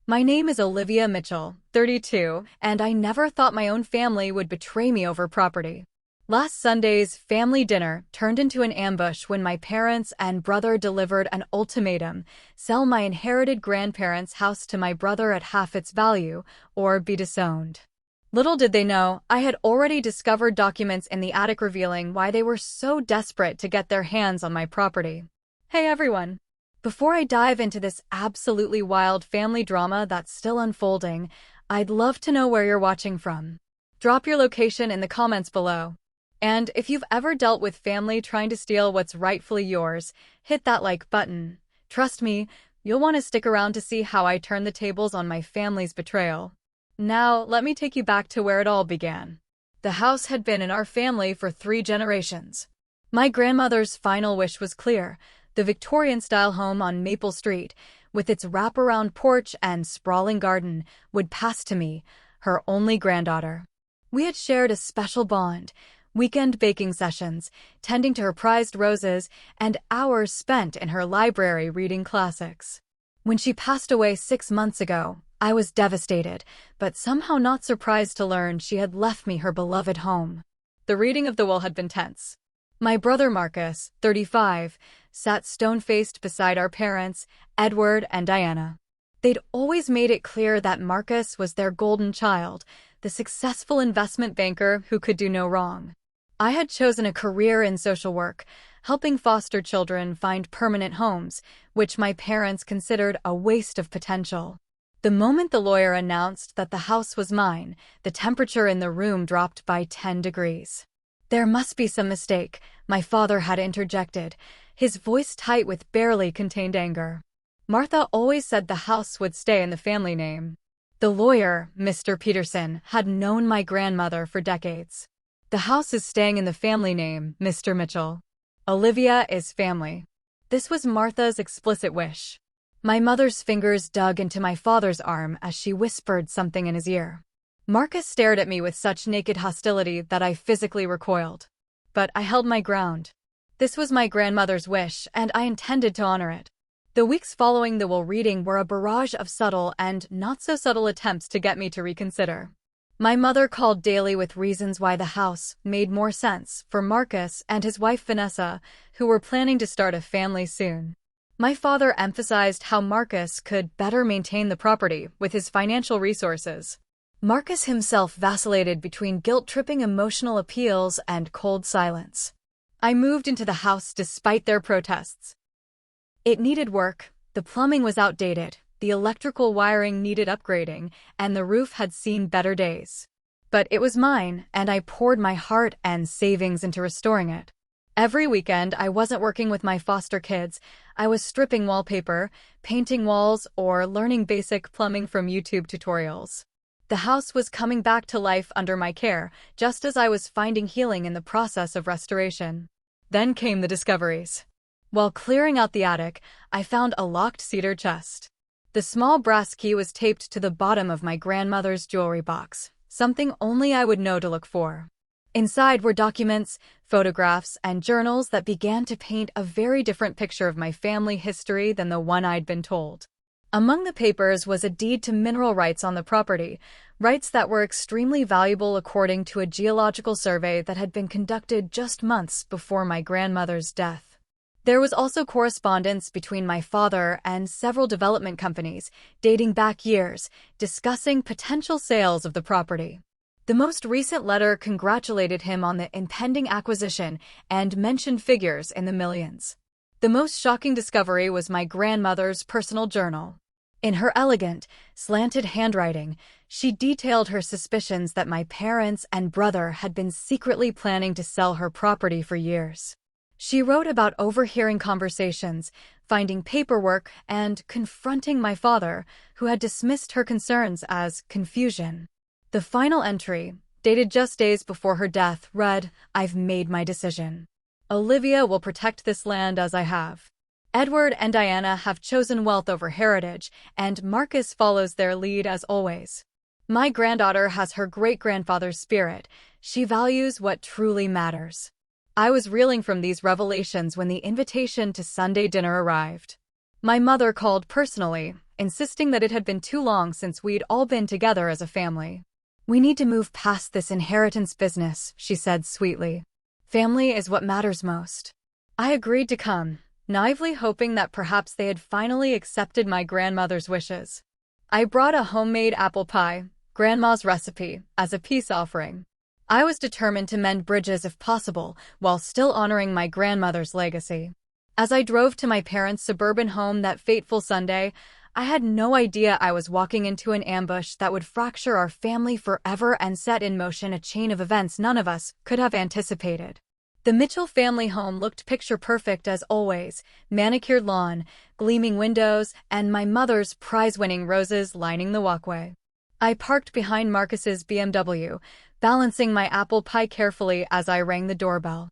My name is Olivia Mitchell, 32, and I never thought my own family would betray me over property. Last Sunday's family dinner turned into an ambush when my parents and brother delivered an ultimatum: sell my inherited grandparents' house to my brother at half its value, or be disowned. Little did they know, I had already discovered documents in the attic revealing why they were so desperate to get their hands on my property. Hey everyone! Before I dive into this absolutely wild family drama that's still unfolding, I'd love to know where you're watching from. Drop your location in the comments below. And if you've ever dealt with family trying to steal what's rightfully yours, hit that like button. Trust me, you'll want to stick around to see how I turn the tables on my family's betrayal. Now, let me take you back to where it all began. The house had been in our family for 3 generations. My grandmother's final wish was clear: the Victorian-style home on Maple Street, with its wraparound porch and sprawling garden, would pass to me, her only granddaughter. We had shared a special bond: weekend baking sessions, tending to her prized roses, and hours spent in her library reading classics. When she passed away 6 months ago, I was devastated, but somehow not surprised to learn she had left me her beloved home. The reading of the will had been tense. My brother Marcus, 35, sat stone-faced beside our parents, Edward and Diana. They'd always made it clear that Marcus was their golden child, the successful investment banker who could do no wrong. I had chosen a career in social work, helping foster children find permanent homes, which my parents considered a waste of potential. The moment the lawyer announced that the house was mine, the temperature in the room dropped by 10 degrees. There must be some mistake, my father had interjected, his voice tight with barely contained anger. Martha always said the house would stay in the family name. The lawyer, Mr. Peterson, had known my grandmother for decades. The house is staying in the family name, Mr. Mitchell. Olivia is family. This was Martha's explicit wish. My mother's fingers dug into my father's arm as she whispered something in his ear. Marcus stared at me with such naked hostility that I physically recoiled. But I held my ground. This was my grandmother's wish, and I intended to honor it. The weeks following the will reading were a barrage of subtle and not-so-subtle attempts to get me to reconsider. My mother called daily with reasons why the house made more sense for Marcus and his wife Vanessa, who were planning to start a family soon. My father emphasized how Marcus could better maintain the property with his financial resources. Marcus himself vacillated between guilt-tripping emotional appeals and cold silence. I moved into the house despite their protests. It needed work, the plumbing was outdated, the electrical wiring needed upgrading, and the roof had seen better days. But it was mine, and I poured my heart and savings into restoring it. Every weekend, I wasn't working with my foster kids. I was stripping wallpaper, painting walls, or learning basic plumbing from YouTube tutorials. The house was coming back to life under my care, just as I was finding healing in the process of restoration. Then came the discoveries. While clearing out the attic, I found a locked cedar chest. The small brass key was taped to the bottom of my grandmother's jewelry box, something only I would know to look for. Inside were documents, photographs, and journals that began to paint a very different picture of my family history than the one I'd been told. Among the papers was a deed to mineral rights on the property, rights that were extremely valuable according to a geological survey that had been conducted just months before my grandmother's death. There was also correspondence between my father and several development companies, dating back years, discussing potential sales of the property. The most recent letter congratulated him on the impending acquisition and mentioned figures in the millions. The most shocking discovery was my grandmother's personal journal. In her elegant, slanted handwriting, she detailed her suspicions that my parents and brother had been secretly planning to sell her property for years. She wrote about overhearing conversations, finding paperwork, and confronting my father, who had dismissed her concerns as confusion. The final entry, dated just days before her death, read, "I've made my decision. Olivia will protect this land as I have. Edward and Diana have chosen wealth over heritage, and Marcus follows their lead as always. My granddaughter has her great-grandfather's spirit. She values what truly matters." I was reeling from these revelations when the invitation to Sunday dinner arrived. My mother called personally, insisting that it had been too long since we'd all been together as a family. "We need to move past this inheritance business," she said sweetly. "Family is what matters most." I agreed to come, naively hoping that perhaps they had finally accepted my grandmother's wishes. I brought a homemade apple pie, Grandma's recipe, as a peace offering. I was determined to mend bridges if possible, while still honoring my grandmother's legacy. As I drove to my parents' suburban home that fateful Sunday, I had no idea I was walking into an ambush that would fracture our family forever and set in motion a chain of events none of us could have anticipated. The Mitchell family home looked picture-perfect as always, manicured lawn, gleaming windows, and my mother's prize-winning roses lining the walkway. I parked behind Marcus's BMW, balancing my apple pie carefully as I rang the doorbell.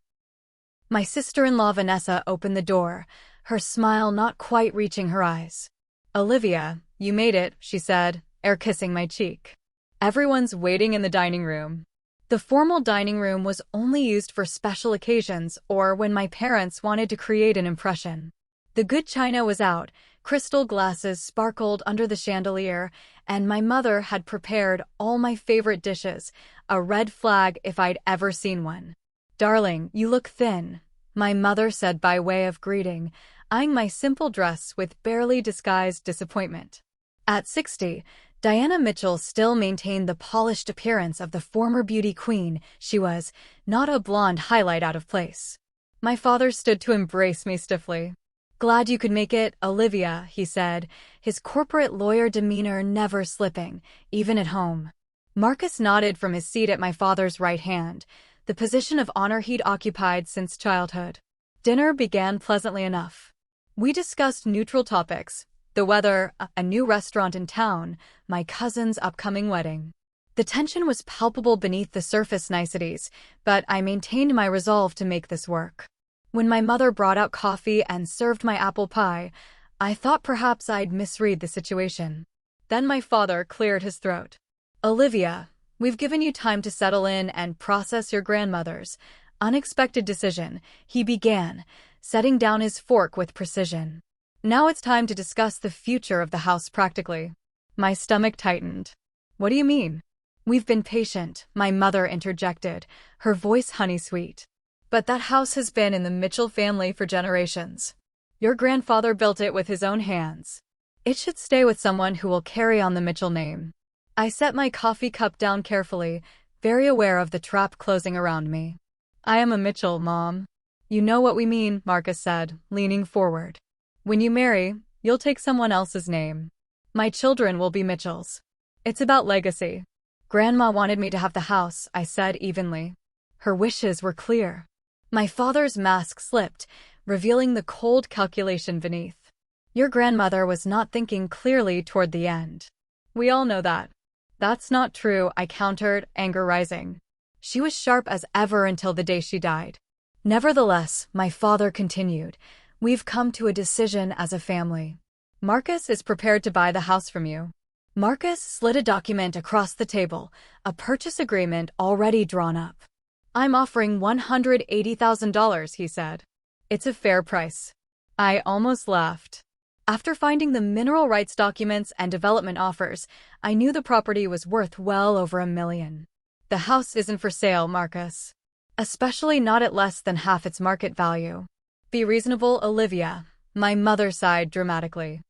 My sister-in-law Vanessa opened the door, her smile not quite reaching her eyes. "Olivia, you made it," she said, air-kissing my cheek. "Everyone's waiting in the dining room." The formal dining room was only used for special occasions or when my parents wanted to create an impression. The good china was out, crystal glasses sparkled under the chandelier, and my mother had prepared all my favorite dishes, a red flag if I'd ever seen one. "Darling, you look thin," my mother said by way of greeting, eyeing my simple dress with barely disguised disappointment. At 60, Diana Mitchell still maintained the polished appearance of the former beauty queen she was, not a blonde highlight out of place. My father stood to embrace me stiffly. "Glad you could make it, Olivia," he said, his corporate lawyer demeanor never slipping, even at home. Marcus nodded from his seat at my father's right hand, the position of honor he'd occupied since childhood. Dinner began pleasantly enough. We discussed neutral topics: the weather, a new restaurant in town, my cousin's upcoming wedding. The tension was palpable beneath the surface niceties, but I maintained my resolve to make this work. When my mother brought out coffee and served my apple pie, I thought perhaps I'd misread the situation. Then my father cleared his throat. "Olivia, we've given you time to settle in and process your grandmother's unexpected decision," he began, setting down his fork with precision. "Now it's time to discuss the future of the house practically." My stomach tightened. "What do you mean?" "We've been patient," my mother interjected, her voice honey-sweet. "But that house has been in the Mitchell family for generations. Your grandfather built it with his own hands. It should stay with someone who will carry on the Mitchell name." I set my coffee cup down carefully, very aware of the trap closing around me. "I am a Mitchell, Mom." "You know what we mean," Marcus said, leaning forward. "When you marry, you'll take someone else's name. My children will be Mitchells. It's about legacy." "Grandma wanted me to have the house," I said evenly. Her wishes were clear. My father's mask slipped, revealing the cold calculation beneath. "Your grandmother was not thinking clearly toward the end. We all know that." "That's not true," I countered, anger rising. "She was sharp as ever until the day she died." "Nevertheless," my father continued, "we've come to a decision as a family. Marcus is prepared to buy the house from you." Marcus slid a document across the table, a purchase agreement already drawn up. "I'm offering $180,000, he said. "It's a fair price." I almost laughed. After finding the mineral rights documents and development offers, I knew the property was worth well over $1 million. "The house isn't for sale, Marcus. Especially not at less than half its market value." "Be reasonable, Olivia," my mother sighed dramatically.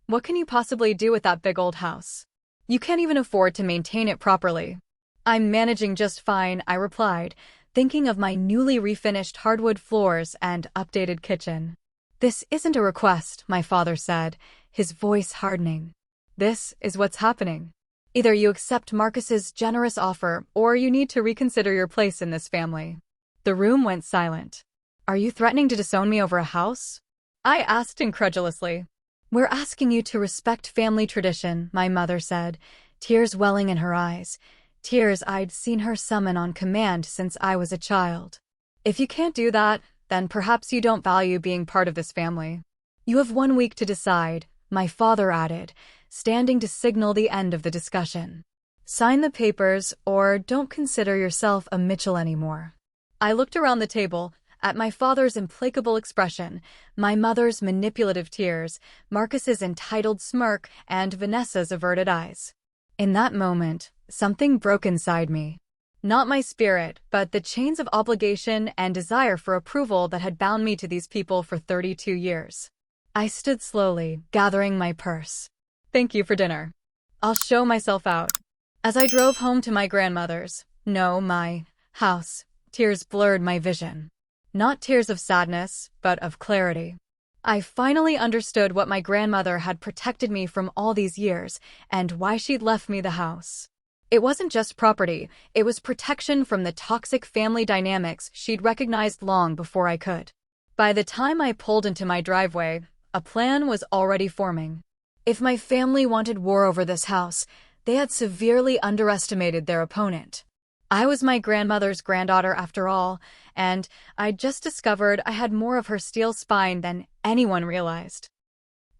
"What can you possibly do with that big old house? You can't even afford to maintain it properly." "I'm managing just fine," I replied, thinking of my newly refinished hardwood floors and updated kitchen. "This isn't a request," my father said, his voice hardening. "This is what's happening. Either you accept Marcus's generous offer, or you need to reconsider your place in this family." The room went silent. "Are you threatening to disown me over a house?" I asked incredulously. "We're asking you to respect family tradition," my mother said, tears welling in her eyes. Tears I'd seen her summon on command since I was a child. "If you can't do that, then perhaps you don't value being part of this family." "You have 1 week to decide," my father added, standing to signal the end of the discussion. "Sign the papers, or don't consider yourself a Mitchell anymore." I looked around the table, At my father's implacable expression, my mother's manipulative tears, Marcus's entitled smirk, and Vanessa's averted eyes. In that moment, something broke inside me. Not my spirit, but the chains of obligation and desire for approval that had bound me to these people for 32 years. I stood slowly, gathering my purse. "Thank you for dinner. I'll show myself out." As I drove home to my grandmother's, no, my house, tears blurred my vision. Not tears of sadness, but of clarity. I finally understood what my grandmother had protected me from all these years, and why she'd left me the house. It wasn't just property, it was protection from the toxic family dynamics she'd recognized long before I could. By the time I pulled into my driveway, a plan was already forming. If my family wanted war over this house, they had severely underestimated their opponent. I was my grandmother's granddaughter after all, and I'd just discovered I had more of her steel spine than anyone realized.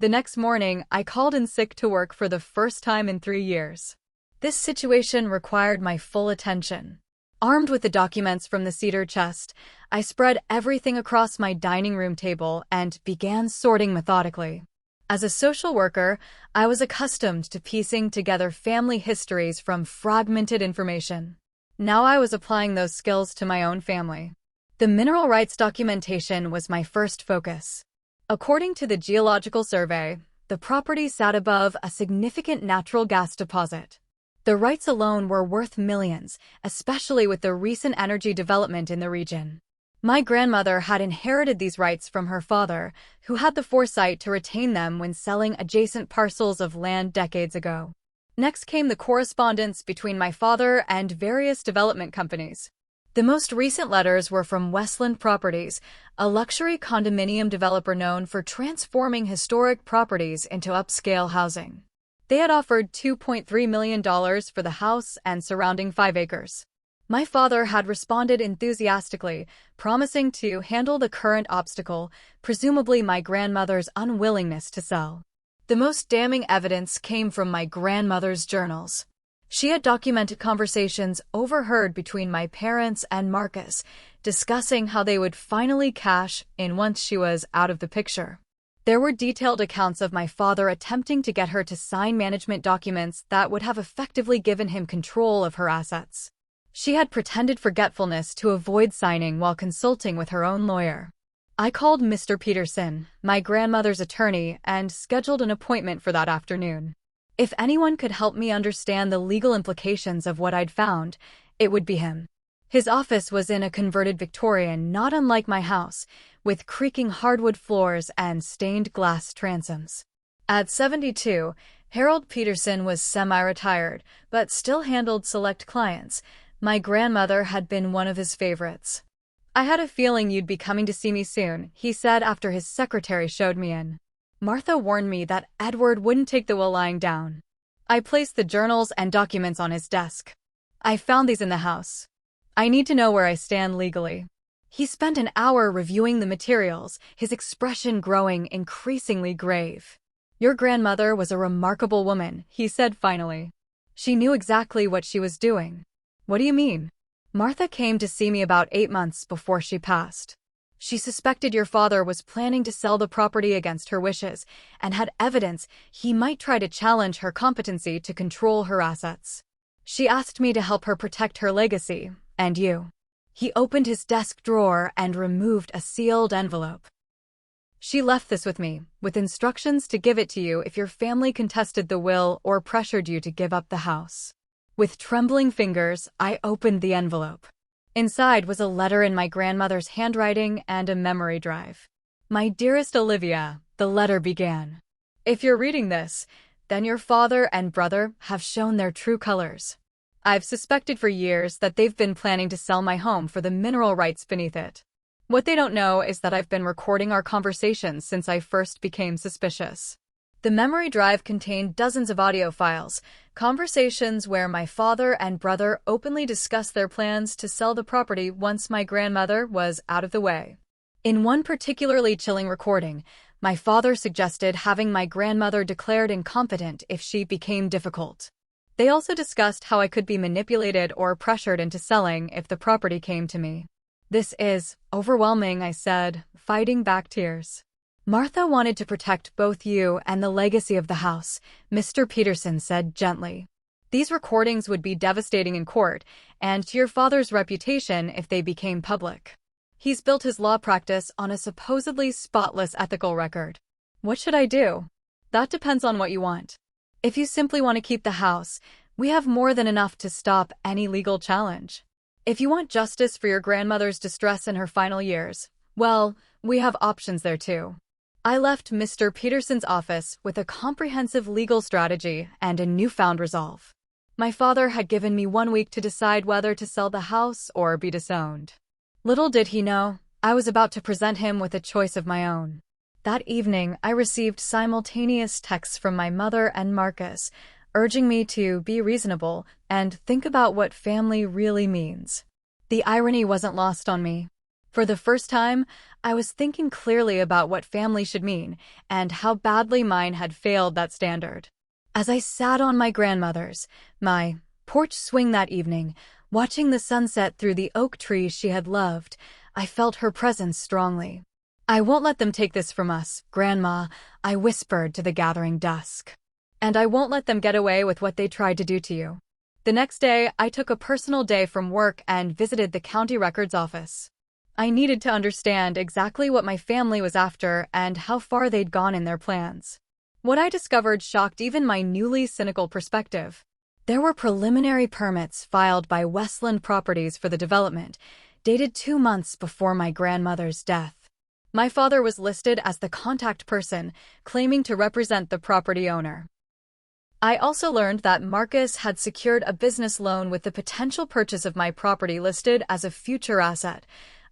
The next morning, I called in sick to work for the first time in 3 years. This situation required my full attention. Armed with the documents from the cedar chest, I spread everything across my dining room table and began sorting methodically. As a social worker, I was accustomed to piecing together family histories from fragmented information. Now I was applying those skills to my own family. The mineral rights documentation was my first focus. According to the Geological Survey, the property sat above a significant natural gas deposit. The rights alone were worth millions, especially with the recent energy development in the region. My grandmother had inherited these rights from her father, who had the foresight to retain them when selling adjacent parcels of land decades ago. Next came the correspondence between my father and various development companies. The most recent letters were from Westland Properties, a luxury condominium developer known for transforming historic properties into upscale housing. They had offered $2.3 million for the house and surrounding 5 acres. My father had responded enthusiastically, promising to handle the current obstacle, presumably my grandmother's unwillingness to sell. The most damning evidence came from my grandmother's journals. She had documented conversations overheard between my parents and Marcus, discussing how they would finally cash in once she was out of the picture. There were detailed accounts of my father attempting to get her to sign management documents that would have effectively given him control of her assets. She had pretended forgetfulness to avoid signing while consulting with her own lawyer. I called Mr. Peterson, my grandmother's attorney, and scheduled an appointment for that afternoon. If anyone could help me understand the legal implications of what I'd found, it would be him. His office was in a converted Victorian not unlike my house, with creaking hardwood floors and stained glass transoms. At 72, Harold Peterson was semi-retired, but still handled select clients. My grandmother had been one of his favorites. "I had a feeling you'd be coming to see me soon," he said after his secretary showed me in. Martha warned me that Edward wouldn't take the will lying down. I placed the journals and documents on his desk. "I found these in the house. I need to know where I stand legally." He spent an hour reviewing the materials, his expression growing increasingly grave. "Your grandmother was a remarkable woman," he said finally. "She knew exactly what she was doing." "What do you mean?" "Martha came to see me about 8 months before she passed. She suspected your father was planning to sell the property against her wishes and had evidence he might try to challenge her competency to control her assets. She asked me to help her protect her legacy, and you." He opened his desk drawer and removed a sealed envelope. "She left this with me, with instructions to give it to you if your family contested the will or pressured you to give up the house." With trembling fingers, I opened the envelope. Inside was a letter in my grandmother's handwriting and a memory drive. "My dearest Olivia," the letter began. "If you're reading this, then your father and brother have shown their true colors. I've suspected for years that they've been planning to sell my home for the mineral rights beneath it. What they don't know is that I've been recording our conversations since I first became suspicious." The memory drive contained dozens of audio files, conversations where my father and brother openly discussed their plans to sell the property once my grandmother was out of the way. In one particularly chilling recording, my father suggested having my grandmother declared incompetent if she became difficult. They also discussed how I could be manipulated or pressured into selling if the property came to me. "This is overwhelming," I said, fighting back tears. "Martha wanted to protect both you and the legacy of the house," Mr. Peterson said gently. "These recordings would be devastating in court, and to your father's reputation if they became public. He's built his law practice on a supposedly spotless ethical record. What should I do?" "That depends on what you want. If you simply want to keep the house, we have more than enough to stop any legal challenge. If you want justice for your grandmother's distress in her final years, well, we have options there too." I left Mr. Peterson's office with a comprehensive legal strategy and a newfound resolve. My father had given me 1 week to decide whether to sell the house or be disowned. Little did he know, I was about to present him with a choice of my own. That evening, I received simultaneous texts from my mother and Marcus, urging me to be reasonable and think about what family really means. The irony wasn't lost on me. For the first time, I was thinking clearly about what family should mean and how badly mine had failed that standard. As I sat on my grandmother's, my porch swing that evening, watching the sunset through the oak trees she had loved, I felt her presence strongly. "I won't let them take this from us, Grandma," I whispered to the gathering dusk. "And I won't let them get away with what they tried to do to you." The next day, I took a personal day from work and visited the county records office. I needed to understand exactly what my family was after and how far they'd gone in their plans. What I discovered shocked even my newly cynical perspective. There were preliminary permits filed by Westland Properties for the development, dated 2 months before my grandmother's death. My father was listed as the contact person, claiming to represent the property owner. I also learned that Marcus had secured a business loan with the potential purchase of my property listed as a future asset,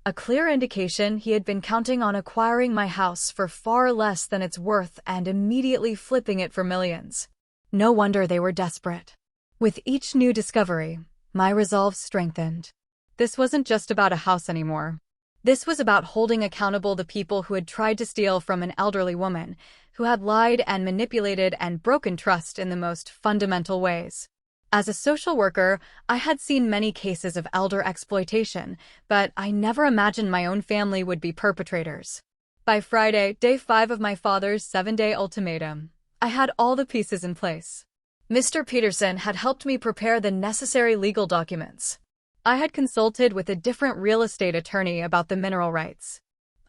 a clear indication he had been counting on acquiring my house for far less than its worth and immediately flipping it for millions. No wonder they were desperate. With each new discovery, my resolve strengthened. This wasn't just about a house anymore. This was about holding accountable the people who had tried to steal from an elderly woman, who had lied and manipulated and broken trust in the most fundamental ways. As a social worker, I had seen many cases of elder exploitation, but I never imagined my own family would be perpetrators. By Friday, day 5 of my father's 7-day ultimatum, I had all the pieces in place. Mr. Peterson had helped me prepare the necessary legal documents. I had consulted with a different real estate attorney about the mineral rights.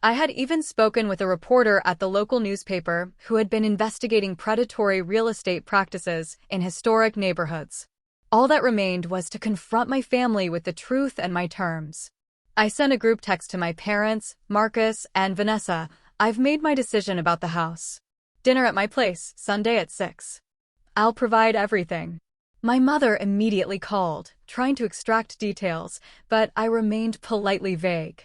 I had even spoken with a reporter at the local newspaper who had been investigating predatory real estate practices in historic neighborhoods. All that remained was to confront my family with the truth and my terms. I sent a group text to my parents, Marcus, and Vanessa. "I've made my decision about the house. Dinner at my place, Sunday at 6. I'll provide everything." My mother immediately called, trying to extract details, but I remained politely vague.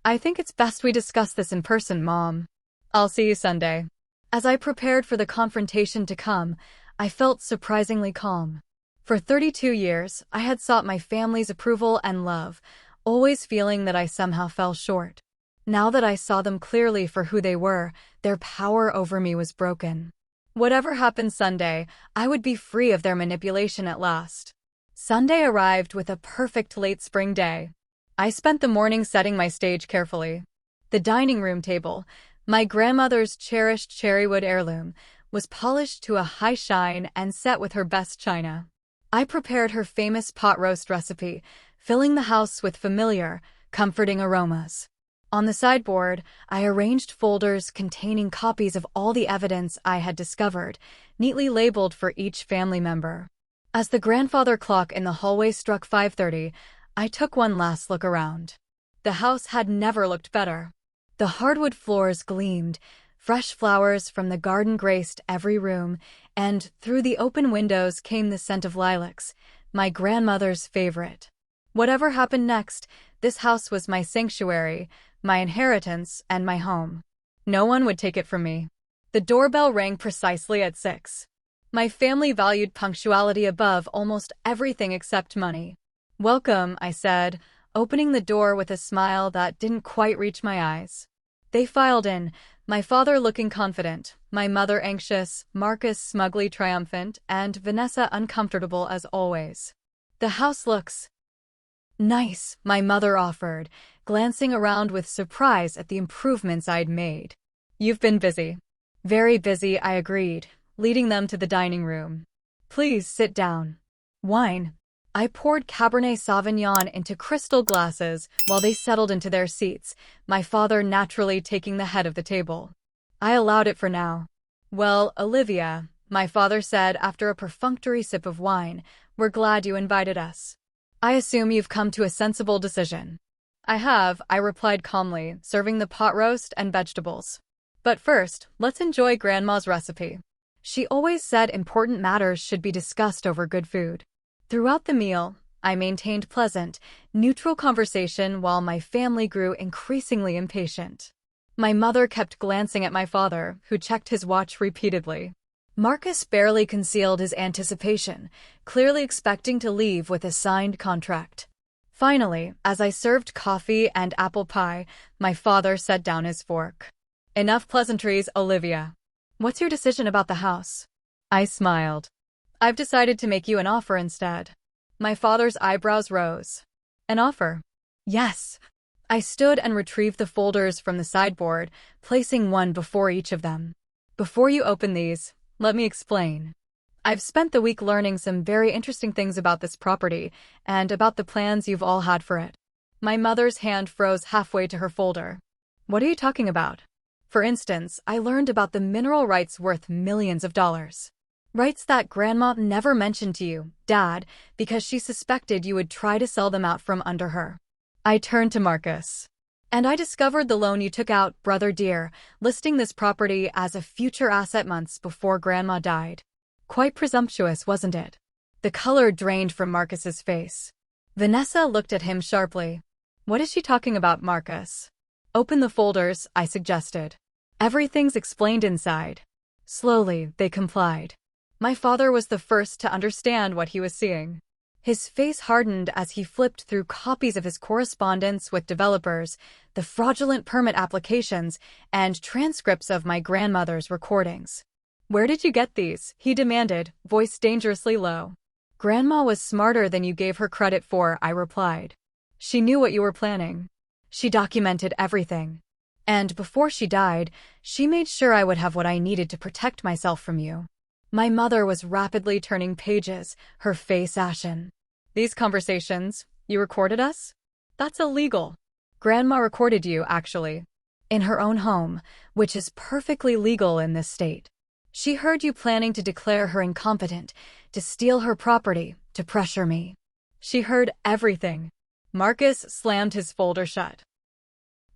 "I think it's best we discuss this in person, Mom. I'll see you Sunday." As I prepared for the confrontation to come, I felt surprisingly calm. For 32 years, I had sought my family's approval and love, always feeling that I somehow fell short. Now that I saw them clearly for who they were, their power over me was broken. Whatever happened Sunday, I would be free of their manipulation at last. Sunday arrived with a perfect late spring day. I spent the morning setting my stage carefully. The dining room table, my grandmother's cherished cherrywood heirloom, was polished to a high shine and set with her best china. I prepared her famous pot roast recipe, filling the house with familiar, comforting aromas. On the sideboard, I arranged folders containing copies of all the evidence I had discovered, neatly labeled for each family member. As the grandfather clock in the hallway struck 5:30, I took one last look around. The house had never looked better. The hardwood floors gleamed, fresh flowers from the garden graced every room, and through the open windows came the scent of lilacs, my grandmother's favorite. Whatever happened next, this house was my sanctuary, my inheritance, and my home. No one would take it from me. The doorbell rang precisely at 6. My family valued punctuality above almost everything except money. "Welcome," I said, opening the door with a smile that didn't quite reach my eyes. They filed in, my father looking confident, my mother anxious, Marcus smugly triumphant, and Vanessa uncomfortable as always. "The house looks Nice, my mother offered, glancing around with surprise at the improvements I'd made. You've been busy. Very busy, I agreed, leading them to the dining room. Please sit down. Wine. I poured Cabernet Sauvignon into crystal glasses while they settled into their seats, my father naturally taking the head of the table. I allowed it for now. Well, Olivia, my father said after a perfunctory sip of wine, we're glad you invited us. I assume you've come to a sensible decision. I have, I replied calmly, serving the pot roast and vegetables. But first, let's enjoy Grandma's recipe. She always said important matters should be discussed over good food. Throughout the meal, I maintained pleasant, neutral conversation while my family grew increasingly impatient. My mother kept glancing at my father, who checked his watch repeatedly. Marcus barely concealed his anticipation, clearly expecting to leave with a signed contract. Finally, as I served coffee and apple pie, my father set down his fork. Enough pleasantries, Olivia. What's your decision about the house? I smiled. I've decided to make you an offer instead. My father's eyebrows rose. An offer? Yes. I stood and retrieved the folders from the sideboard, placing one before each of them. Before you open these, let me explain. I've spent the week learning some very interesting things about this property and about the plans you've all had for it. My mother's hand froze halfway to her folder. What are you talking about? For instance, I learned about the mineral rights worth millions of dollars. Rights that Grandma never mentioned to you, Dad, because she suspected you would try to sell them out from under her. I turned to Marcus. And I discovered the loan you took out, brother dear, listing this property as a future asset months before Grandma died. Quite presumptuous, wasn't it? The color drained from Marcus's face. Vanessa looked at him sharply. What is she talking about, Marcus? Open the folders, I suggested. Everything's explained inside. Slowly, they complied. My father was the first to understand what he was seeing. His face hardened as he flipped through copies of his correspondence with developers, the fraudulent permit applications, and transcripts of my grandmother's recordings. Where did you get these? He demanded, voice dangerously low. Grandma was smarter than you gave her credit for, I replied. She knew what you were planning. She documented everything. And before she died, she made sure I would have what I needed to protect myself from you. My mother was rapidly turning pages, her face ashen. These conversations, you recorded us? That's illegal. Grandma recorded you, actually. In her own home, which is perfectly legal in this state. She heard you planning to declare her incompetent, to steal her property, to pressure me. She heard everything. Marcus slammed his folder shut.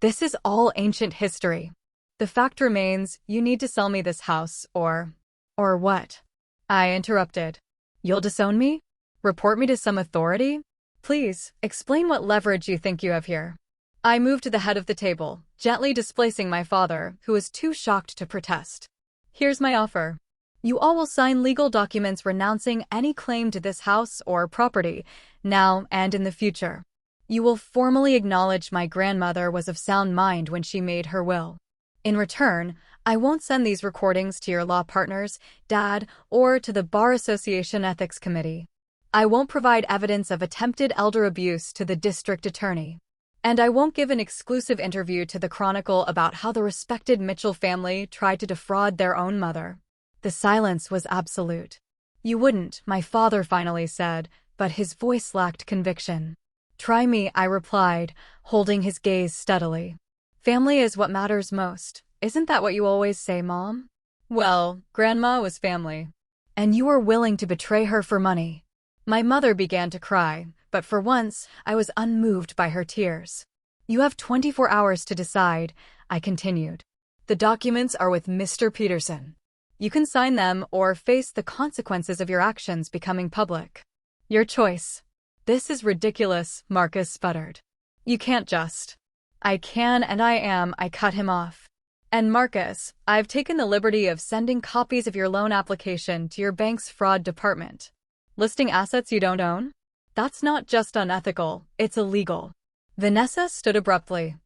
This is all ancient history. The fact remains, you need to sell me this house, or what? I interrupted. You'll disown me? Report me to some authority? Please, explain what leverage you think you have here. I moved to the head of the table, gently displacing my father, who was too shocked to protest. Here's my offer. You all will sign legal documents renouncing any claim to this house or property, now and in the future. You will formally acknowledge my grandmother was of sound mind when she made her will. In return, I won't send these recordings to your law partners, Dad, or to the Bar Association Ethics Committee. I won't provide evidence of attempted elder abuse to the district attorney. And I won't give an exclusive interview to the Chronicle about how the respected Mitchell family tried to defraud their own mother. The silence was absolute. You wouldn't, my father finally said, but his voice lacked conviction. Try me, I replied, holding his gaze steadily. Family is what matters most. Isn't that what you always say, Mom? Well, Grandma was family. And you were willing to betray her for money. My mother began to cry, but for once, I was unmoved by her tears. You have 24 hours to decide, I continued. The documents are with Mr. Peterson. You can sign them or face the consequences of your actions becoming public. Your choice. This is ridiculous, Marcus sputtered. You can't just. I can and I am, I cut him off. And Marcus, I've taken the liberty of sending copies of your loan application to your bank's fraud department. Listing assets you don't own? That's not just unethical, it's illegal. Vanessa stood abruptly.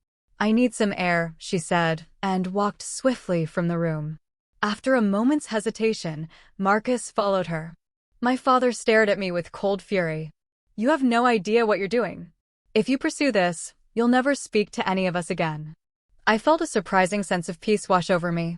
I need some air, she said, and walked swiftly from the room. After a moment's hesitation, Marcus followed her. My father stared at me with cold fury. You have no idea what you're doing. If you pursue this, you'll never speak to any of us again. I felt a surprising sense of peace wash over me.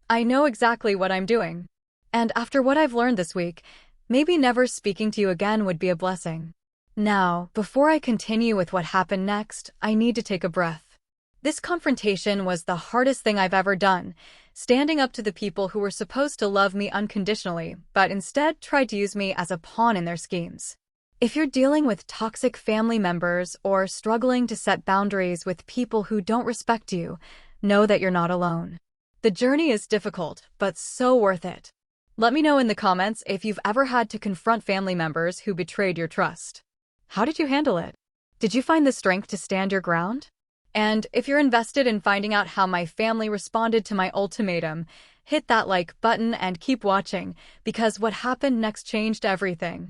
I know exactly what I'm doing. And after what I've learned this week, maybe never speaking to you again would be a blessing. Now, before I continue with what happened next, I need to take a breath. This confrontation was the hardest thing I've ever done, standing up to the people who were supposed to love me unconditionally, but instead tried to use me as a pawn in their schemes. If you're dealing with toxic family members or struggling to set boundaries with people who don't respect you, know that you're not alone. The journey is difficult, but so worth it. Let me know in the comments if you've ever had to confront family members who betrayed your trust. How did you handle it? Did you find the strength to stand your ground? And if you're invested in finding out how my family responded to my ultimatum, hit that like button and keep watching, because what happened next changed everything.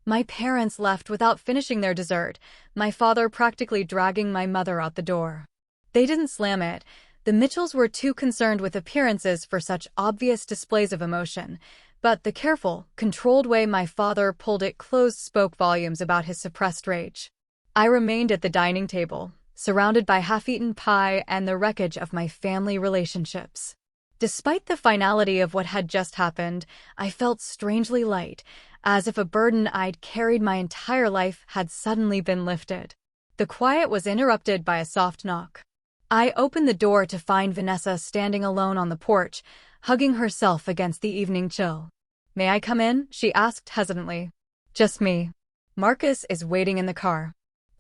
My parents left without finishing their dessert, my father practically dragging my mother out the door. They didn't slam it. The Mitchells were too concerned with appearances for such obvious displays of emotion, but the careful, controlled way my father pulled it closed spoke volumes about his suppressed rage. I remained at the dining table, surrounded by half-eaten pie and the wreckage of my family relationships. Despite the finality of what had just happened, I felt strangely light, as if a burden I'd carried my entire life had suddenly been lifted. The quiet was interrupted by a soft knock. I opened the door to find Vanessa standing alone on the porch, hugging herself against the evening chill. "May I come in?" she asked hesitantly. "Just me. Marcus is waiting in the car."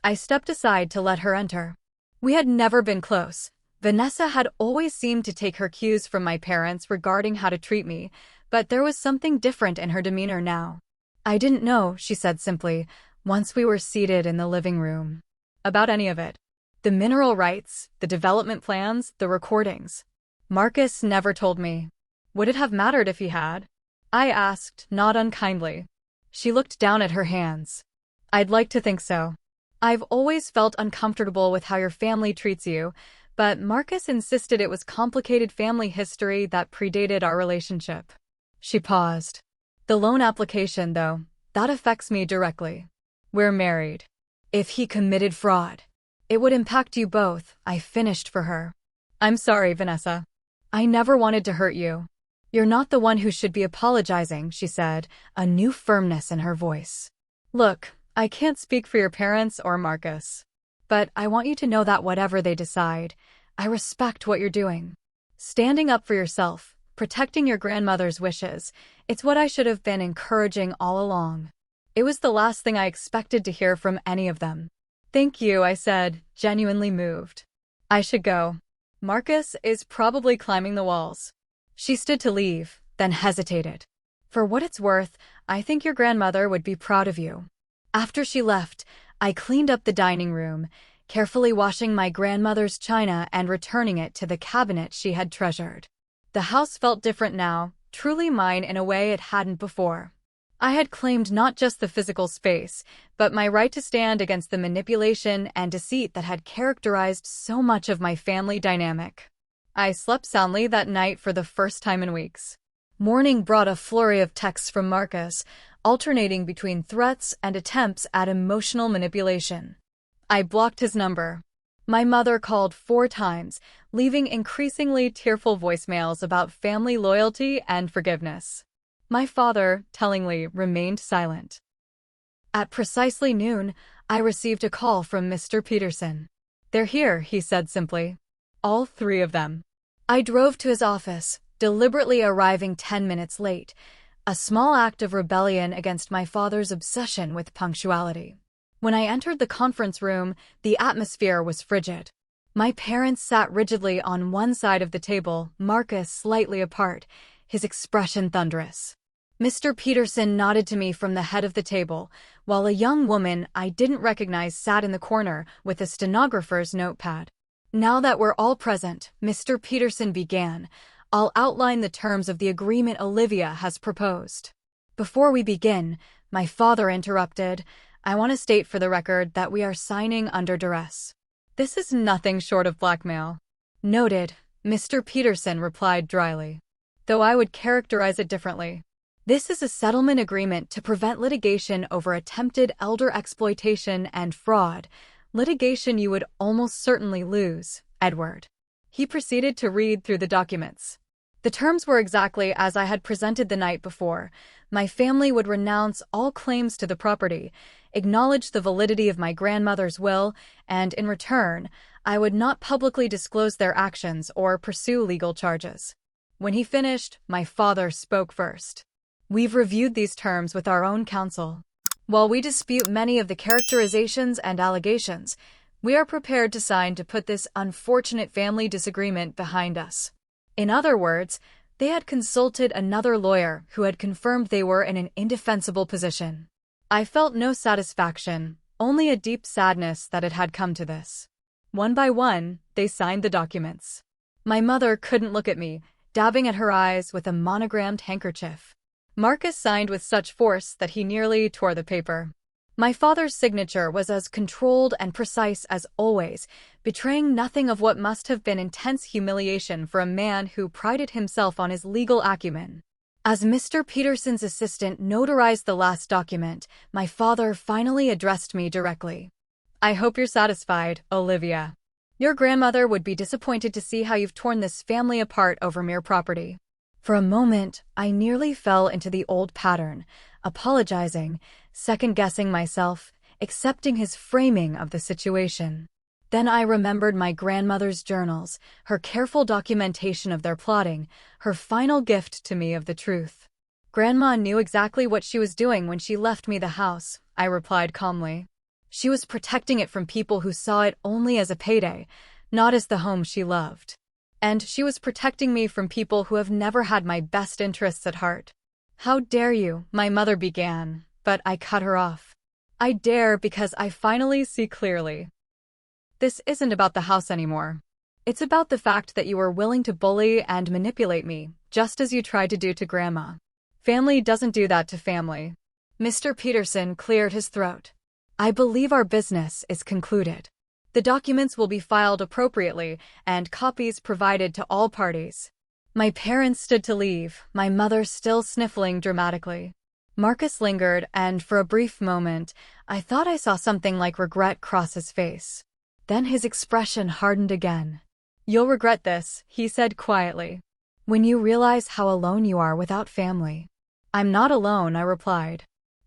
I stepped aside to let her enter. We had never been close. Vanessa had always seemed to take her cues from my parents regarding how to treat me, but there was something different in her demeanor now. "I didn't know," she said simply, once we were seated in the living room. "About any of it. The mineral rights, the development plans, the recordings. Marcus never told me." "Would it have mattered if he had?" I asked, not unkindly. She looked down at her hands. "I'd like to think so. I've always felt uncomfortable with how your family treats you, but Marcus insisted it was complicated family history that predated our relationship." She paused. "The loan application, though, that affects me directly. We're married. If he committed fraud, it would impact you both," I finished for her. "I'm sorry, Vanessa. I never wanted to hurt you." "You're not the one who should be apologizing," she said, a new firmness in her voice. "Look, I can't speak for your parents or Marcus, but I want you to know that whatever they decide, I respect what you're doing. Standing up for yourself, protecting your grandmother's wishes, it's what I should have been encouraging all along." It was the last thing I expected to hear from any of them. "Thank you," I said, genuinely moved. "I should go. Marcus is probably climbing the walls." She stood to leave, then hesitated. "For what it's worth, I think your grandmother would be proud of you." After she left, I cleaned up the dining room, carefully washing my grandmother's china and returning it to the cabinet she had treasured. The house felt different now, truly mine in a way it hadn't before. I had claimed not just the physical space, but my right to stand against the manipulation and deceit that had characterized so much of my family dynamic. I slept soundly that night for the first time in weeks. Morning brought a flurry of texts from Marcus, alternating between threats and attempts at emotional manipulation. I blocked his number. My mother called 4 times, leaving increasingly tearful voicemails about family loyalty and forgiveness. My father, tellingly, remained silent. At precisely noon, I received a call from Mr. Peterson. "They're here," he said simply. "All 3 of them." I drove to his office, deliberately arriving 10 minutes late, a small act of rebellion against my father's obsession with punctuality. When I entered the conference room, the atmosphere was frigid. My parents sat rigidly on one side of the table, Marcus slightly apart, his expression thunderous. Mr. Peterson nodded to me from the head of the table, while a young woman I didn't recognize sat in the corner with a stenographer's notepad. "Now that we're all present," Mr. Peterson began, "I'll outline the terms of the agreement Olivia has proposed." "Before we begin," my father interrupted, "I want to state for the record that we are signing under duress." "This is nothing short of blackmail." "Noted," Mr. Peterson replied dryly, "though I would characterize it differently. This is a settlement agreement to prevent litigation over attempted elder exploitation and fraud, Litigation you would almost certainly lose, Edward. He proceeded to read through the documents. The terms were exactly as I had presented the night before. My family would renounce all claims to the property, acknowledge the validity of my grandmother's will, and in return, I would not publicly disclose their actions or pursue legal charges. When he finished, my father spoke first. We've reviewed these terms with our own counsel. While we dispute many of the characterizations and allegations, we are prepared to sign to put this unfortunate family disagreement behind us. In other words, they had consulted another lawyer who had confirmed they were in an indefensible position. I felt no satisfaction, only a deep sadness that it had come to this. One by one, they signed the documents. My mother couldn't look at me, dabbing at her eyes with a monogrammed handkerchief. Marcus signed with such force that he nearly tore the paper. My father's signature was as controlled and precise as always, betraying nothing of what must have been intense humiliation for a man who prided himself on his legal acumen. As Mr. Peterson's assistant notarized the last document, my father finally addressed me directly. "I hope you're satisfied, Olivia. Your grandmother would be disappointed to see how you've torn this family apart over mere property." For a moment, I nearly fell into the old pattern, apologizing, second-guessing myself, accepting his framing of the situation. Then I remembered my grandmother's journals, her careful documentation of their plotting, her final gift to me of the truth. "Grandma knew exactly what she was doing when she left me the house," I replied calmly. "She was protecting it from people who saw it only as a payday, not as the home she loved. And she was protecting me from people who have never had my best interests at heart." "How dare you?" my mother began, but I cut her off. "I dare because I finally see clearly. This isn't about the house anymore. It's about the fact that you were willing to bully and manipulate me, just as you tried to do to Grandma. Family doesn't do that to family." Mr. Peterson cleared his throat. "I believe our business is concluded. The documents will be filed appropriately and copies provided to all parties." My parents stood to leave, my mother still sniffling dramatically. Marcus lingered, and for a brief moment, I thought I saw something like regret cross his face. Then his expression hardened again. "You'll regret this," he said quietly, "when you realize how alone you are without family." "I'm not alone," I replied.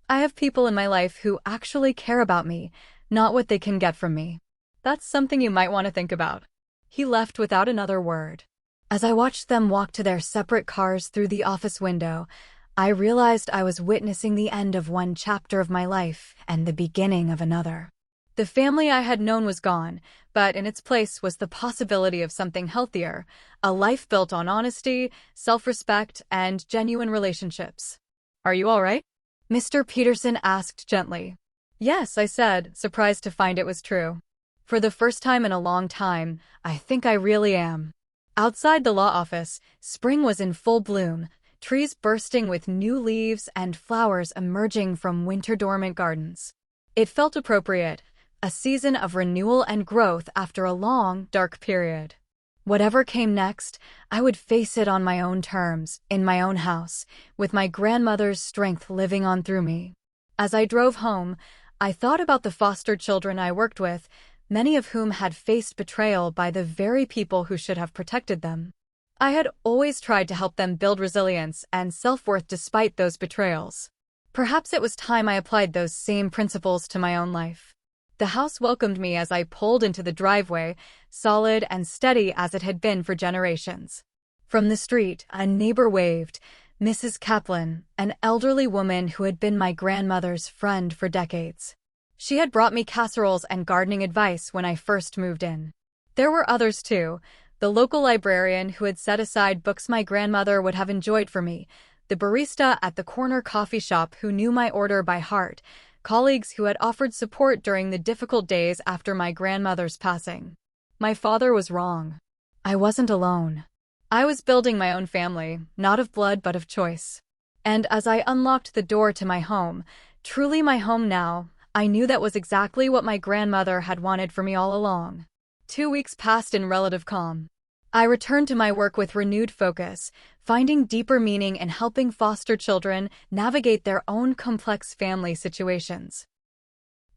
"I have people in my life who actually care about me, not what they can get from me. That's something you might want to think about." He left without another word. As I watched them walk to their separate cars through the office window, I realized I was witnessing the end of one chapter of my life and the beginning of another. The family I had known was gone, but in its place was the possibility of something healthier, a life built on honesty, self-respect, and genuine relationships. "Are you all right?" Mr. Peterson asked gently. "Yes," I said, surprised to find it was true. "For the first time in a long time, I think I really am." Outside the law office, spring was in full bloom, trees bursting with new leaves and flowers emerging from winter-dormant gardens. It felt appropriate, a season of renewal and growth after a long, dark period. Whatever came next, I would face it on my own terms, in my own house, with my grandmother's strength living on through me. As I drove home, I thought about the foster children I worked with, many of whom had faced betrayal by the very people who should have protected them. I had always tried to help them build resilience and self-worth despite those betrayals. Perhaps it was time I applied those same principles to my own life. The house welcomed me as I pulled into the driveway, solid and steady as it had been for generations. From the street, a neighbor waved, Mrs. Kaplan, an elderly woman who had been my grandmother's friend for decades. She had brought me casseroles and gardening advice when I first moved in. There were others too, the local librarian who had set aside books my grandmother would have enjoyed for me, the barista at the corner coffee shop who knew my order by heart, colleagues who had offered support during the difficult days after my grandmother's passing. My father was wrong. I wasn't alone. I was building my own family, not of blood but of choice. And as I unlocked the door to my home, truly my home now, I knew that was exactly what my grandmother had wanted for me all along. 2 weeks passed in relative calm. I returned to my work with renewed focus, finding deeper meaning in helping foster children navigate their own complex family situations.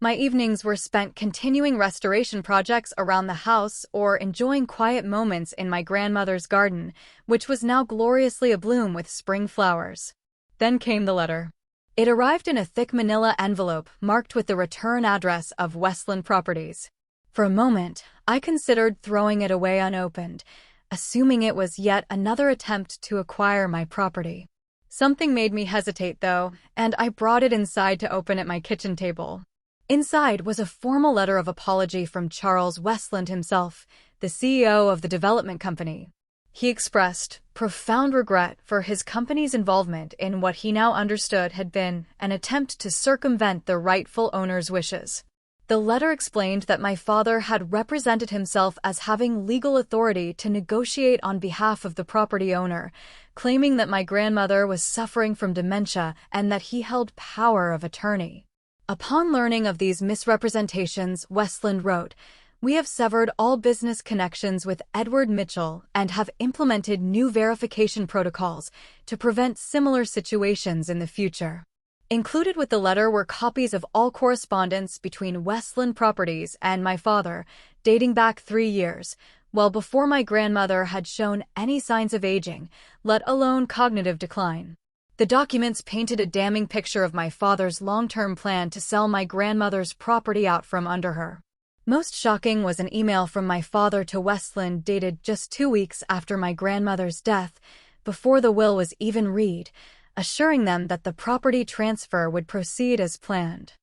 My evenings were spent continuing restoration projects around the house or enjoying quiet moments in my grandmother's garden, which was now gloriously abloom with spring flowers. Then came the letter. It arrived in a thick manila envelope marked with the return address of Westland Properties. For a moment, I considered throwing it away unopened, assuming it was yet another attempt to acquire my property. Something made me hesitate, though, and I brought it inside to open at my kitchen table. Inside was a formal letter of apology from Charles Westland himself, the CEO of the development company. He expressed profound regret for his company's involvement in what he now understood had been an attempt to circumvent the rightful owner's wishes. The letter explained that my father had represented himself as having legal authority to negotiate on behalf of the property owner, claiming that my grandmother was suffering from dementia and that he held power of attorney. Upon learning of these misrepresentations, Westland wrote, "We have severed all business connections with Edward Mitchell and have implemented new verification protocols to prevent similar situations in the future." Included with the letter were copies of all correspondence between Westland Properties and my father, dating back 3 years, well before my grandmother had shown any signs of aging, let alone cognitive decline. The documents painted a damning picture of my father's long-term plan to sell my grandmother's property out from under her. Most shocking was an email from my father to Westland dated just 2 weeks after my grandmother's death, before the will was even read, assuring them that the property transfer would proceed as planned.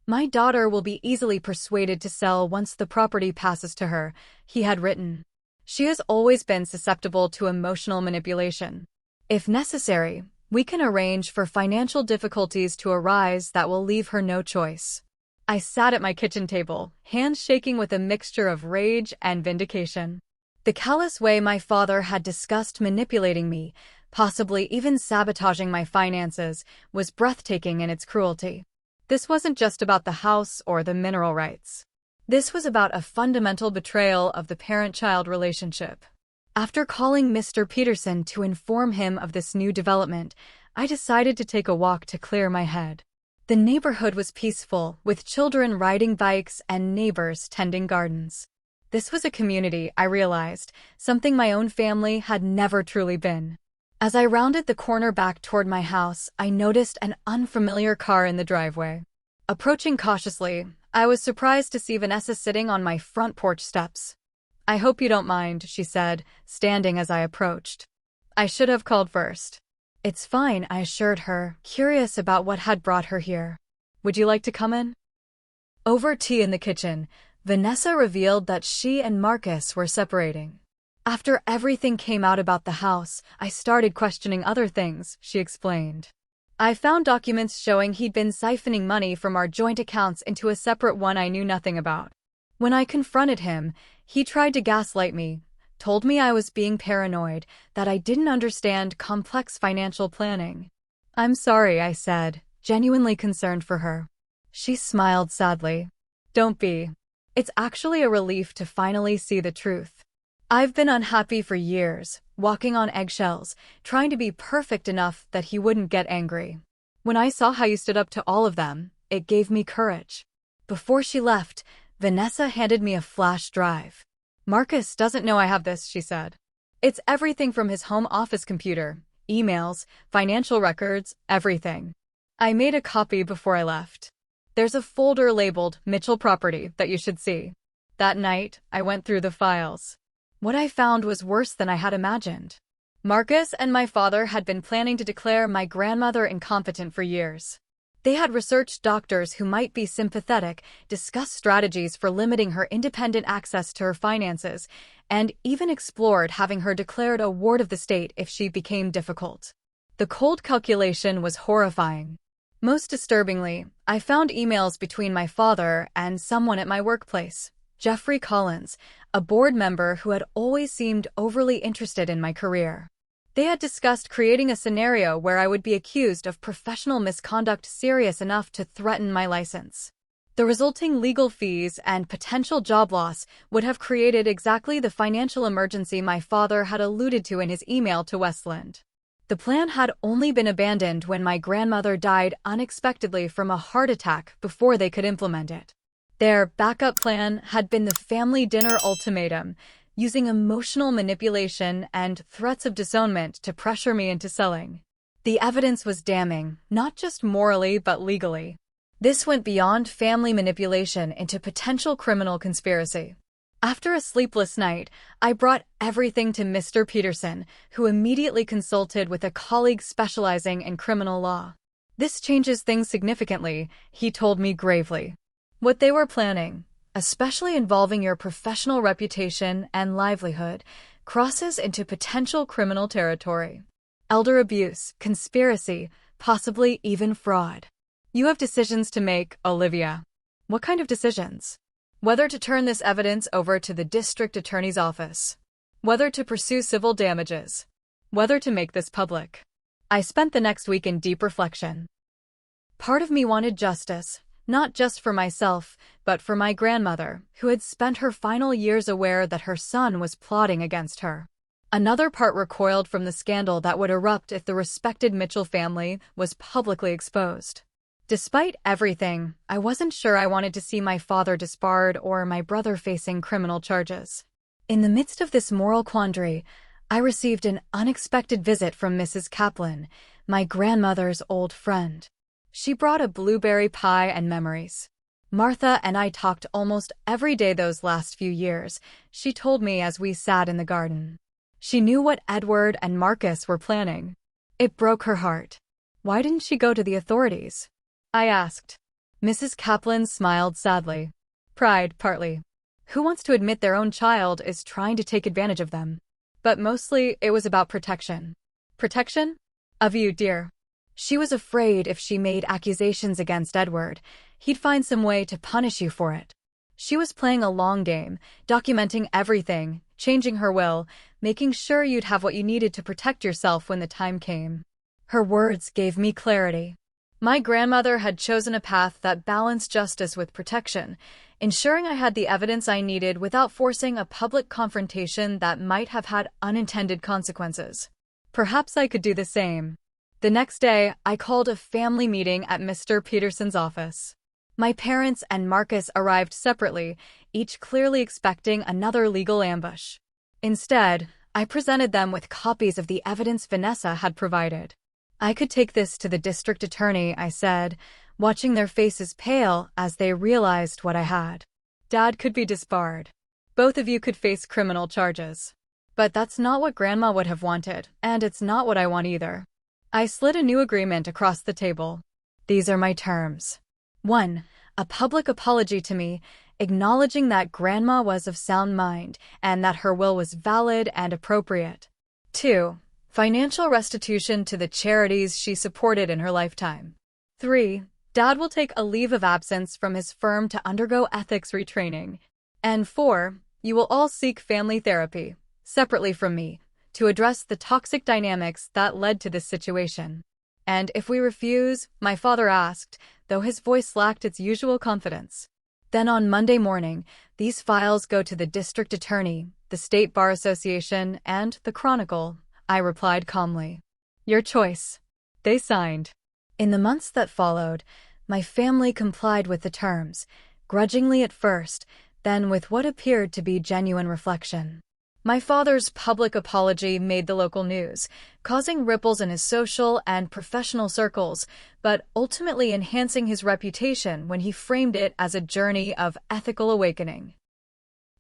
"My daughter will be easily persuaded to sell once the property passes to her," he had written. "She has always been susceptible to emotional manipulation. If necessary, we can arrange for financial difficulties to arise that will leave her no choice." I sat at my kitchen table, hands shaking with a mixture of rage and vindication. The callous way my father had discussed manipulating me, possibly even sabotaging my finances, was breathtaking in its cruelty. This wasn't just about the house or the mineral rights. This was about a fundamental betrayal of the parent-child relationship. After calling Mr. Peterson to inform him of this new development, I decided to take a walk to clear my head. The neighborhood was peaceful, with children riding bikes and neighbors tending gardens. This was a community, I realized, something my own family had never truly been. As I rounded the corner back toward my house, I noticed an unfamiliar car in the driveway. Approaching cautiously, I was surprised to see Vanessa sitting on my front porch steps. "I hope you don't mind," she said, standing as I approached. "I should have called first." "It's fine," I assured her, curious about what had brought her here. "Would you like to come in?" Over tea in the kitchen, Vanessa revealed that she and Marcus were separating. "After everything came out about the house, I started questioning other things," she explained. "I found documents showing he'd been siphoning money from our joint accounts into a separate one I knew nothing about. When I confronted him, he tried to gaslight me, told me I was being paranoid, that I didn't understand complex financial planning." "I'm sorry," I said, genuinely concerned for her. She smiled sadly. "Don't be. It's actually a relief to finally see the truth. I've been unhappy for years, walking on eggshells, trying to be perfect enough that he wouldn't get angry. When I saw how you stood up to all of them, it gave me courage." Before she left, Vanessa handed me a flash drive. "Marcus doesn't know I have this," she said. "It's everything from his home office computer, emails, financial records, everything." I made a copy before I left. "There's a folder labeled Mitchell Property that you should see." That night, I went through the files. What I found was worse than I had imagined. Marcus and my father had been planning to declare my grandmother incompetent for years. They had researched doctors who might be sympathetic, discussed strategies for limiting her independent access to her finances, and even explored having her declared a ward of the state if she became difficult. The cold calculation was horrifying. Most disturbingly, I found emails between my father and someone at my workplace, Jeffrey Collins, a board member who had always seemed overly interested in my career. They had discussed creating a scenario where I would be accused of professional misconduct serious enough to threaten my license. The resulting legal fees and potential job loss would have created exactly the financial emergency my father had alluded to in his email to Westland. The plan had only been abandoned when my grandmother died unexpectedly from a heart attack before they could implement it. Their backup plan had been the family dinner ultimatum, using emotional manipulation and threats of disownment to pressure me into selling. The evidence was damning, not just morally but legally. This went beyond family manipulation into potential criminal conspiracy. After a sleepless night, I brought everything to Mr. Peterson, who immediately consulted with a colleague specializing in criminal law. "This changes things significantly," he told me gravely. "What they were planning, especially involving your professional reputation and livelihood, crosses into potential criminal territory. Elder abuse, conspiracy, possibly even fraud. You have decisions to make, Olivia." "What kind of decisions?" "Whether to turn this evidence over to the district attorney's office. Whether to pursue civil damages. Whether to make this public." I spent the next week in deep reflection. Part of me wanted justice, not just for myself, but for my grandmother, who had spent her final years aware that her son was plotting against her. Another part recoiled from the scandal that would erupt if the respected Mitchell family was publicly exposed. Despite everything, I wasn't sure I wanted to see my father disbarred or my brother facing criminal charges. In the midst of this moral quandary, I received an unexpected visit from Mrs. Kaplan, my grandmother's old friend. She brought a blueberry pie and memories. "Martha and I talked almost every day those last few years," she told me as we sat in the garden. She knew what Edward and Marcus were planning. It broke her heart. "Why didn't she go to the authorities?" I asked. Mrs. Kaplan smiled sadly. "Pride, partly. Who wants to admit their own child is trying to take advantage of them? But mostly it was about protection." "Protection? Of you, dear." "She was afraid if she made accusations against Edward, he'd find some way to punish you for it. She was playing a long game, documenting everything, changing her will, making sure you'd have what you needed to protect yourself when the time came." Her words gave me clarity. My grandmother had chosen a path that balanced justice with protection, ensuring I had the evidence I needed without forcing a public confrontation that might have had unintended consequences. Perhaps I could do the same. The next day, I called a family meeting at Mr. Peterson's office. My parents and Marcus arrived separately, each clearly expecting another legal ambush. Instead, I presented them with copies of the evidence Vanessa had provided. "I could take this to the district attorney," I said, watching their faces pale as they realized what I had. "Dad could be disbarred. Both of you could face criminal charges. But that's not what Grandma would have wanted, and it's not what I want either." I slid a new agreement across the table. "These are my terms. 1. A public apology to me, acknowledging that Grandma was of sound mind and that her will was valid and appropriate. 2. Financial restitution to the charities she supported in her lifetime. 3. Dad will take a leave of absence from his firm to undergo ethics retraining. And 4. You will all seek family therapy, separately from me, to address the toxic dynamics that led to this situation. And if we refuse," my father asked, though his voice lacked its usual confidence. "Then on Monday morning, these files go to the district attorney, the State Bar Association, and the Chronicle," I replied calmly. "Your choice." They signed. In the months that followed, my family complied with the terms, grudgingly at first, then with what appeared to be genuine reflection. My father's public apology made the local news, causing ripples in his social and professional circles, but ultimately enhancing his reputation when he framed it as a journey of ethical awakening.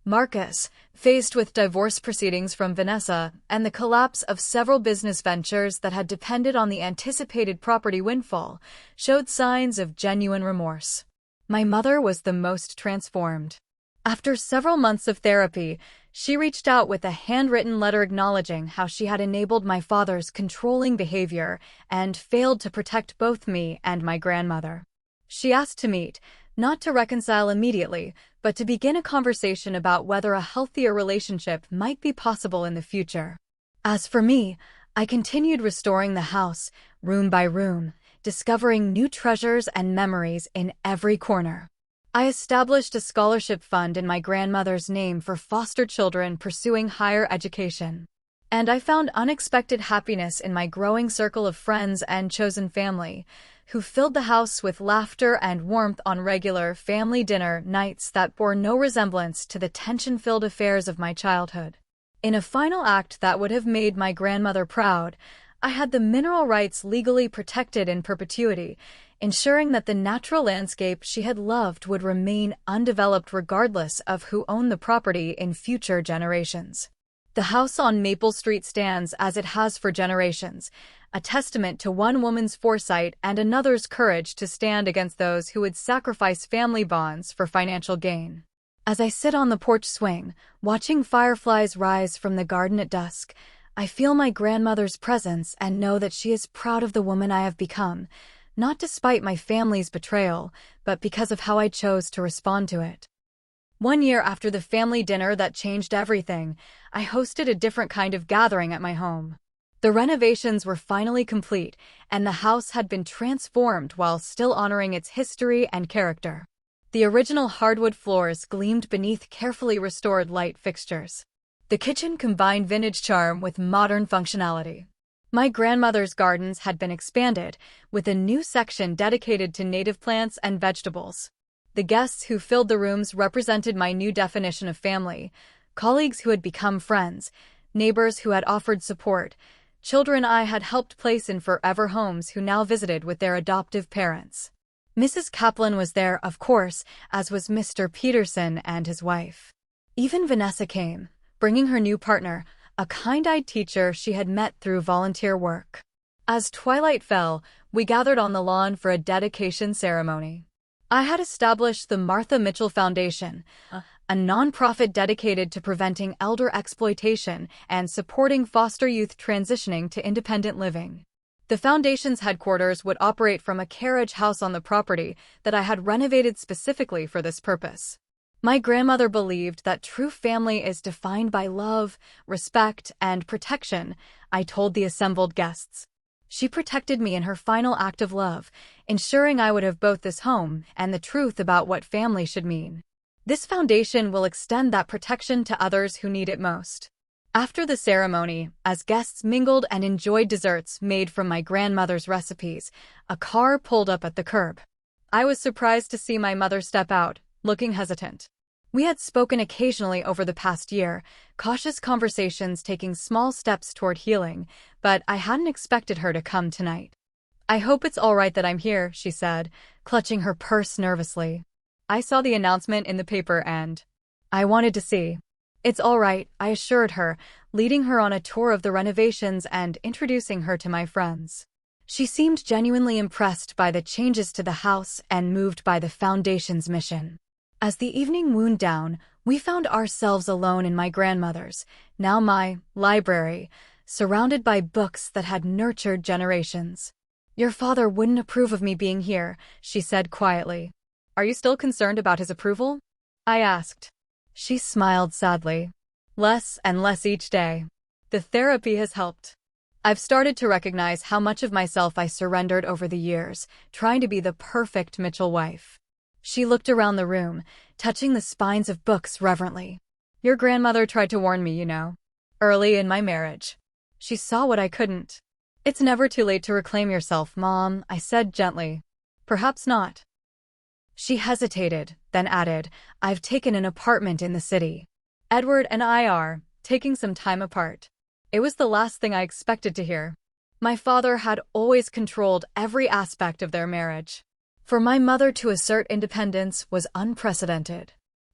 Marcus, faced with divorce proceedings from Vanessa and the collapse of several business ventures that had depended on the anticipated property windfall, showed signs of genuine remorse. My mother was the most transformed. After several months of therapy, she reached out with a handwritten letter acknowledging how she had enabled my father's controlling behavior and failed to protect both me and my grandmother. She asked to meet, not to reconcile immediately, but to begin a conversation about whether a healthier relationship might be possible in the future. As for me, I continued restoring the house, room by room, discovering new treasures and memories in every corner. I established a scholarship fund in my grandmother's name for foster children pursuing higher education. And I found unexpected happiness in my growing circle of friends and chosen family, who filled the house with laughter and warmth on regular family dinner nights that bore no resemblance to the tension-filled affairs of my childhood. In a final act that would have made my grandmother proud, I had the mineral rights legally protected in perpetuity, ensuring that the natural landscape she had loved would remain undeveloped regardless of who owned the property in future generations. The house on Maple Street stands as it has for generations, a testament to one woman's foresight and another's courage to stand against those who would sacrifice family bonds for financial gain. As I sit on the porch swing, watching fireflies rise from the garden at dusk, I feel my grandmother's presence and know that she is proud of the woman I have become, not despite my family's betrayal, but because of how I chose to respond to it. One year after the family dinner that changed everything, I hosted a different kind of gathering at my home. The renovations were finally complete, and the house had been transformed while still honoring its history and character. The original hardwood floors gleamed beneath carefully restored light fixtures. The kitchen combined vintage charm with modern functionality. My grandmother's gardens had been expanded, with a new section dedicated to native plants and vegetables. The guests who filled the rooms represented my new definition of family: colleagues who had become friends, neighbors who had offered support, children I had helped place in forever homes who now visited with their adoptive parents. Mrs. Kaplan was there, of course, as was Mr. Peterson and his wife. Even Vanessa came, bringing her new partner, a kind-eyed teacher she had met through volunteer work. As twilight fell, we gathered on the lawn for a dedication ceremony. I had established the Martha Mitchell Foundation, a nonprofit dedicated to preventing elder exploitation and supporting foster youth transitioning to independent living. The foundation's headquarters would operate from a carriage house on the property that I had renovated specifically for this purpose. My grandmother believed that true family is defined by love, respect, and protection, I told the assembled guests. She protected me in her final act of love, ensuring I would have both this home and the truth about what family should mean. This foundation will extend that protection to others who need it most. After the ceremony, as guests mingled and enjoyed desserts made from my grandmother's recipes, a car pulled up at the curb. I was surprised to see my mother step out, looking hesitant. We had spoken occasionally over the past year, cautious conversations taking small steps toward healing, but I hadn't expected her to come tonight. "I hope it's all right that I'm here," she said, clutching her purse nervously. "I saw the announcement in the paper and I wanted to see." "It's all right," I assured her, leading her on a tour of the renovations and introducing her to my friends. She seemed genuinely impressed by the changes to the house and moved by the foundation's mission. As the evening wound down, we found ourselves alone in my grandmother's, now my, library, surrounded by books that had nurtured generations. "Your father wouldn't approve of me being here," she said quietly. "Are you still concerned about his approval?" I asked. She smiled sadly. "Less and less each day. The therapy has helped. I've started to recognize how much of myself I surrendered over the years, trying to be the perfect Mitchell wife." She looked around the room, touching the spines of books reverently. "Your grandmother tried to warn me, you know. Early in my marriage. She saw what I couldn't." "It's never too late to reclaim yourself, Mom," I said gently. "Perhaps not." She hesitated, then added, "I've taken an apartment in the city. Edward and I are taking some time apart." It was the last thing I expected to hear. My father had always controlled every aspect of their marriage. For my mother to assert independence was unprecedented.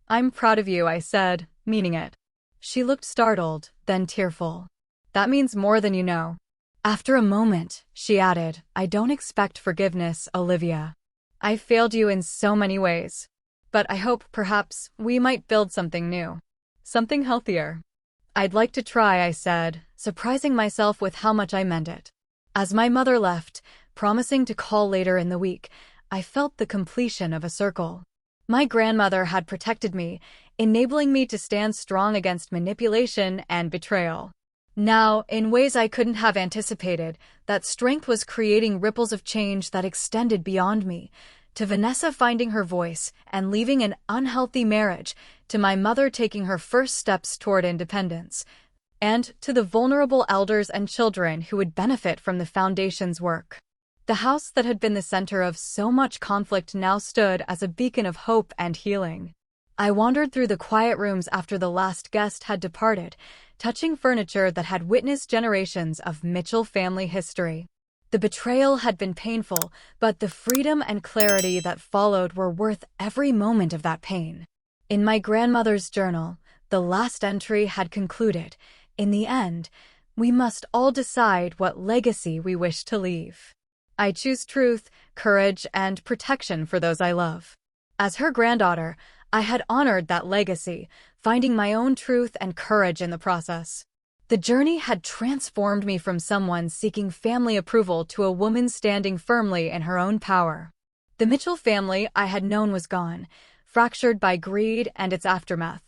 "I'm proud of you," I said, meaning it. She looked startled, then tearful. "That means more than you know." After a moment, she added, "I don't expect forgiveness, Olivia. I failed you in so many ways. But I hope, perhaps, we might build something new. Something healthier." "I'd like to try," I said, surprising myself with how much I meant it. As my mother left, promising to call later in the week, I felt the completion of a circle. My grandmother had protected me, enabling me to stand strong against manipulation and betrayal. Now, in ways I couldn't have anticipated, that strength was creating ripples of change that extended beyond me, to Vanessa finding her voice and leaving an unhealthy marriage, to my mother taking her first steps toward independence, and to the vulnerable elders and children who would benefit from the foundation's work. The house that had been the center of so much conflict now stood as a beacon of hope and healing. I wandered through the quiet rooms after the last guest had departed, touching furniture that had witnessed generations of Mitchell family history. The betrayal had been painful, but the freedom and clarity that followed were worth every moment of that pain. In my grandmother's journal, the last entry had concluded, "In the end, we must all decide what legacy we wish to leave. I choose truth, courage, and protection for those I love." As her granddaughter, I had honored that legacy, finding my own truth and courage in the process. The journey had transformed me from someone seeking family approval to a woman standing firmly in her own power. The Mitchell family I had known was gone, fractured by greed and its aftermath.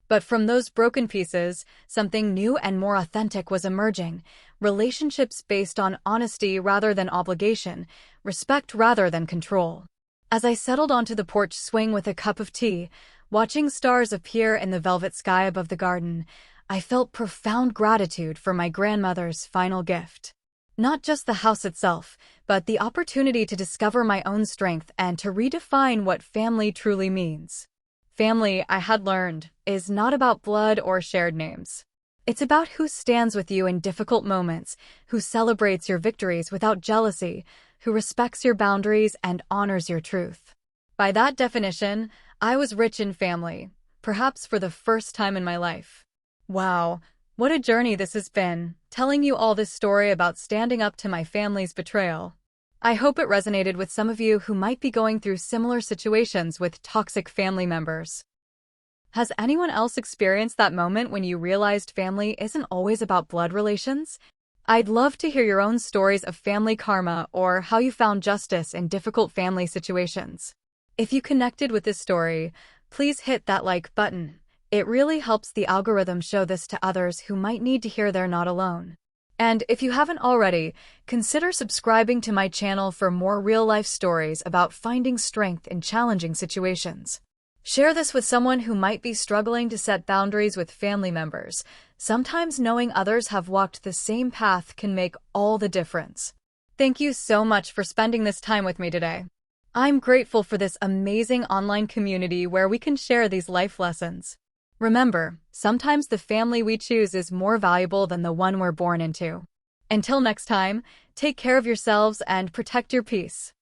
But from those broken pieces, something new and more authentic was emerging, relationships based on honesty rather than obligation, respect rather than control. As I settled onto the porch swing with a cup of tea, watching stars appear in the velvet sky above the garden, I felt profound gratitude for my grandmother's final gift. Not just the house itself, but the opportunity to discover my own strength and to redefine what family truly means. Family, I had learned, is not about blood or shared names. It's about who stands with you in difficult moments, who celebrates your victories without jealousy, who respects your boundaries and honors your truth. By that definition, I was rich in family, perhaps for the first time in my life. Wow, what a journey this has been, telling you all this story about standing up to my family's betrayal. I hope it resonated with some of you who might be going through similar situations with toxic family members. Has anyone else experienced that moment when you realized family isn't always about blood relations? I'd love to hear your own stories of family karma or how you found justice in difficult family situations. If you connected with this story, please hit that like button. It really helps the algorithm show this to others who might need to hear they're not alone. And if you haven't already, consider subscribing to my channel for more real-life stories about finding strength in challenging situations. Share this with someone who might be struggling to set boundaries with family members. Sometimes knowing others have walked the same path can make all the difference. Thank you so much for spending this time with me today. I'm grateful for this amazing online community where we can share these life lessons. Remember, sometimes the family we choose is more valuable than the one we're born into. Until next time, take care of yourselves and protect your peace.